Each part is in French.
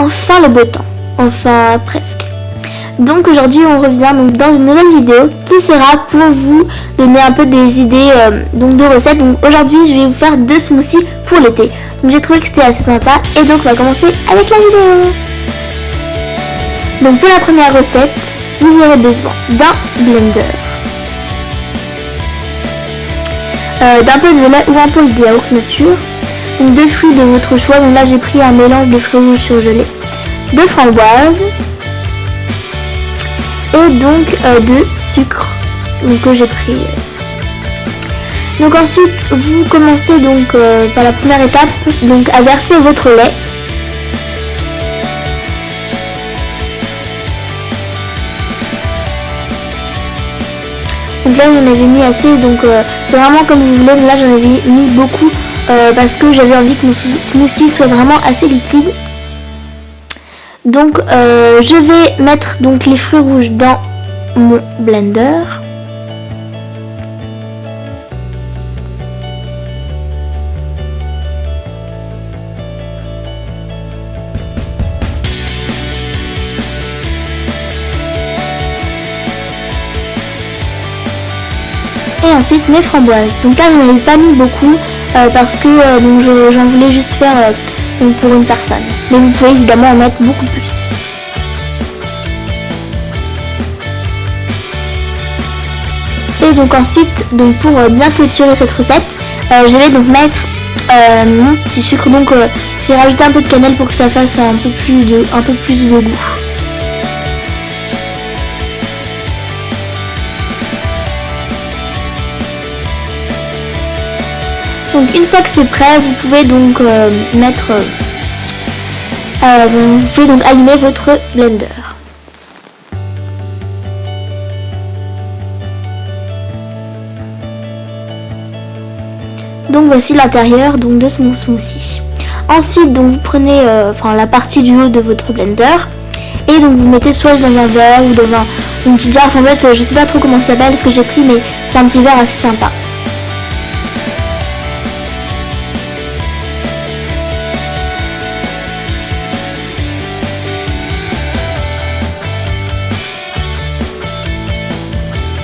enfin le beau temps. Enfin presque. Donc aujourd'hui on revient donc dans une nouvelle vidéo qui sera pour vous donner un peu des idées donc de recettes. Donc aujourd'hui je vais vous faire 2 smoothies pour l'été. Donc j'ai trouvé que c'était assez sympa et donc on va commencer avec la vidéo. Donc pour la première recette, vous aurez besoin d'un blender, d'un peu de lait ou un peu de yaourt nature, donc 2 fruits de votre choix. Donc là j'ai pris un mélange de fruits rouges surgelés, de framboises et donc de sucre donc, que j'ai pris. Donc ensuite vous commencez donc par la première étape donc à verser votre lait. Donc là j'en avais mis assez, donc vraiment comme vous voulez, mais là j'en avais mis beaucoup parce que j'avais envie que mon smoothie soit vraiment assez liquide. Donc je vais mettre donc les fruits rouges dans mon blender. Et ensuite mes framboises. Donc là je n'en ai pas mis beaucoup parce que j'en voulais juste faire pour une personne. Mais vous pouvez évidemment en mettre beaucoup plus. Et donc ensuite, donc pour bien clôturer cette recette, je vais donc mettre mon petit sucre. Donc j'ai rajouté un peu de cannelle pour que ça fasse un peu plus de goût. Donc une fois que c'est prêt, vous pouvez donc vous pouvez donc allumer votre blender. Donc voici l'intérieur donc de mon smoothie. Ensuite donc vous prenez la partie du haut de votre blender et donc vous mettez soit dans un verre ou dans une petite jarre. En fait je sais pas trop comment ça s'appelle ce que j'ai pris, mais c'est un petit verre assez sympa.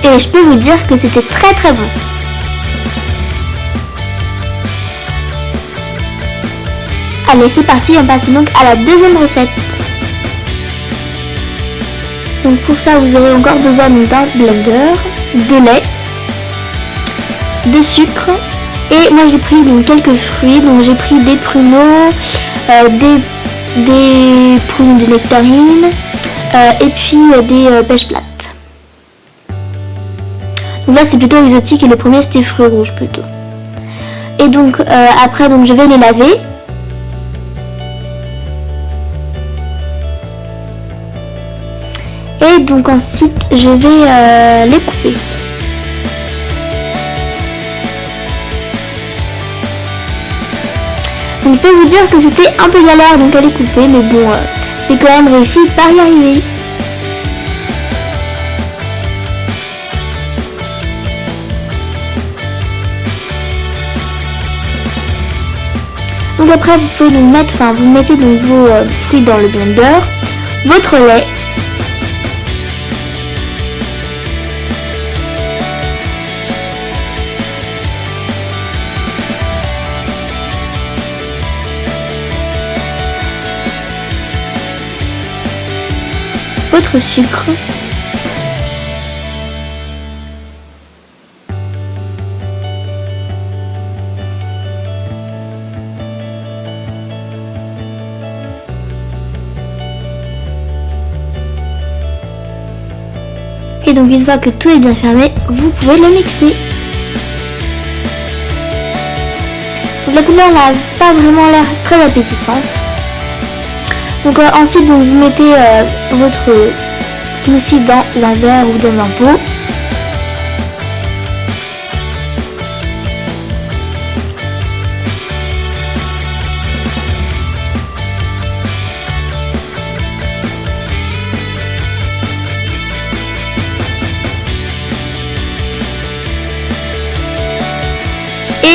Et je peux vous dire que c'était très très bon. Allez, c'est parti, on passe donc à la deuxième recette. Donc pour ça, vous aurez encore besoin d'un blender, de lait, de sucre. Et moi j'ai pris donc quelques fruits. Donc j'ai pris des pruneaux, des prunes de nectarine et puis des pêches plates. Donc là c'est plutôt exotique et le premier c'était fruits rouges plutôt. Et donc après donc je vais les laver. Et donc ensuite je vais les couper. Donc je peux vous dire que c'était un peu galère donc à les couper, mais bon j'ai quand même réussi par y arriver. Donc après vous pouvez donc vous mettez donc vos fruits dans le blender, votre lait, votre sucre, et donc une fois que tout est bien fermé, vous pouvez le mixer. Donc la couleur n'a pas vraiment l'air très appétissante. Donc ensuite donc, vous mettez votre smoothie dans un verre ou dans un pot.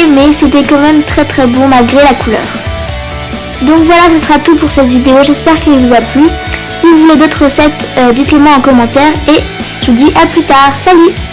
Mais c'était quand même très très bon malgré la couleur. Donc voilà, ce sera tout pour cette vidéo. J'espère qu'elle vous a plu. Si vous voulez d'autres recettes, dites-le moi en commentaire et je vous dis à plus tard. Salut!